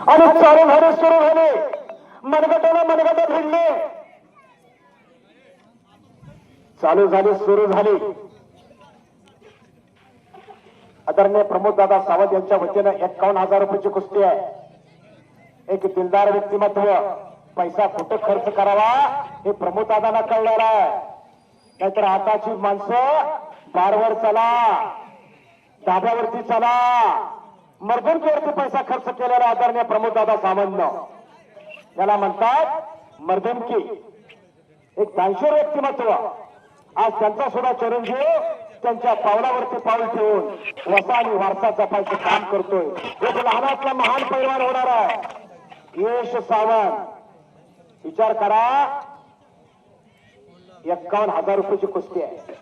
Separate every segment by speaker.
Speaker 1: आणि चालू झाले सुरू झाले मनगटाला मनगट भिडले चालू झाली सुरू झाली आदरणीय प्रमोद दादा सावंत यांच्या वतीने 51,000 रुपयाची कुस्ती आहे एक दिलदार व्यक्तिमत्व पैसा कुठे खर्च करावा हे प्रमोद दादांना कळलेलं आहे नाहीतर आताची माणसं बारवर चला धाब्यावरती चला मर्दनकीवरती पैसा खर्च केलेला आदरणीय प्रमोद दादा सावंत याला म्हणतात मर्दनकी एक दानशूर व्यक्तिमत्व आज त्यांचा सुद्धा चिरंजीव त्यांच्या पावलावरती पाऊल ठेवून वसा आणि वारसा जपायचं काम करतोय एक लहानातला महान पैलवान होणार आहे यश सावंत विचार करा 51,000 रुपयाची कुस्ती आहे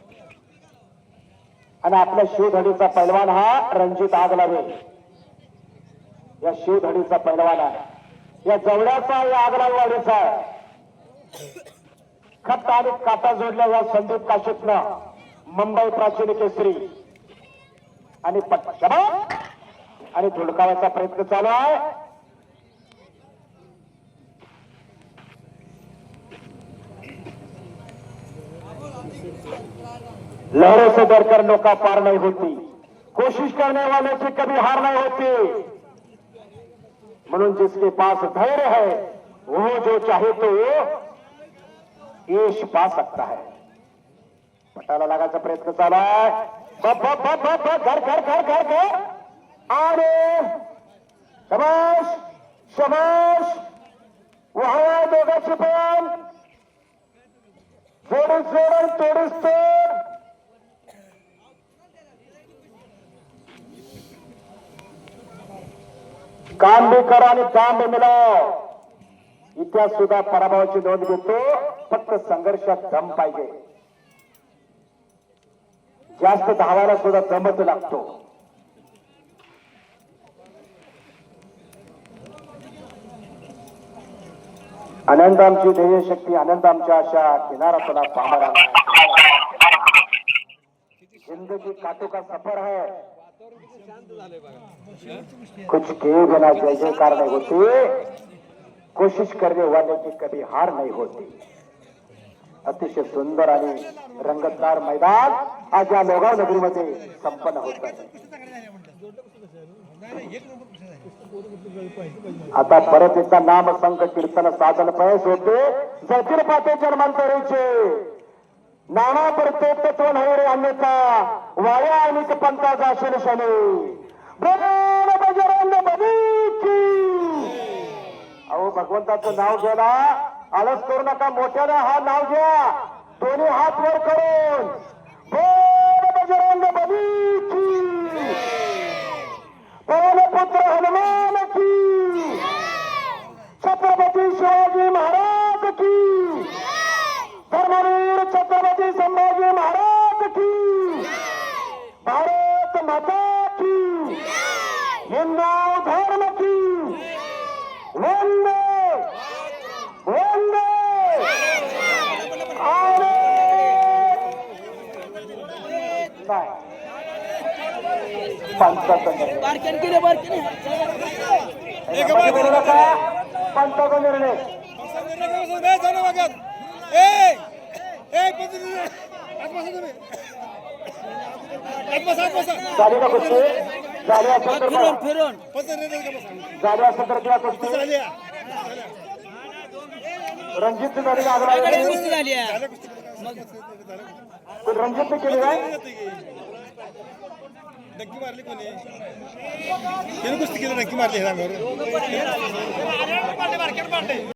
Speaker 1: आणि आपल्या शिवधडीचा पैलवान हा रणजित आगलावे या शिवधडीचा पैलवान आहे या जवळ्याचा या आगलावाडीचा आहे खत आणि काटा जोडल्या या संदीप काशीतनं मुंबई प्राचीन केसरी आणि आणि धुडकावाचा प्रयत्न चालू आहे लहरों से डरकर नौका पार नहीं होती कोशिश करने वाले से कभी हार नहीं होती म्हणून जिसके पास धैर्य है वो जो चाहे तो यश पा सकता है पटाला लागायचा प्रयत्न चालू आहे घर घर घर घर घर आणि शबाश शबाश वहा दोघांची पण जोडीस जोड तोडीस तोड काम भी करा आणि काम भी मिळव इतिहास सुद्धा पराभवाची नोंद घेतो फक्त संघर्षात दम पाहिजे जास्त धावायला सुद्धा दमच लागतो आनंद आमची ध्येय शक्ती आनंद आमच्या आशा किनारा तुला पामरा जिंदगी काटो का सफर है कुछ किए बिना जय जयकार नहीं होती कोशिश करने वाले की कभी हार नहीं होती अतिशय सुंदर आणि रंगतदार मैदान आज या लोगाव नगरीमध्ये संपन्न होत आहे आता परत एकदा नाम संघ कीर्तन साधन पयस होते जळतील पाते जन्मांतरीचे नाना परते तत्व नाही रे अन्यथा वाया आणि पंथा जाशील शनी बोल बजरंग बलीची अहो भगवंताचं नाव घ्यायला आळस करू नका मोठ्याने हा नाव घ्या दोन्ही हात वर करून बोल बजरंग बलीची पवन पुत्र हनुमान की छत्रपती शिवाजी महाराज की धर्मवीर छत्रपती संभाजी महाराज की भारत माता की हिंदू धर्म की वंदे वंदे पंचाचा निर्णय झाली का कुस्ती झाली असेल तर झाली असेल तर किंवा कुस्ती रणजित झाली रणजित केली काय
Speaker 2: नक्की मारली कोणी कुस्ती केली नक्की मारली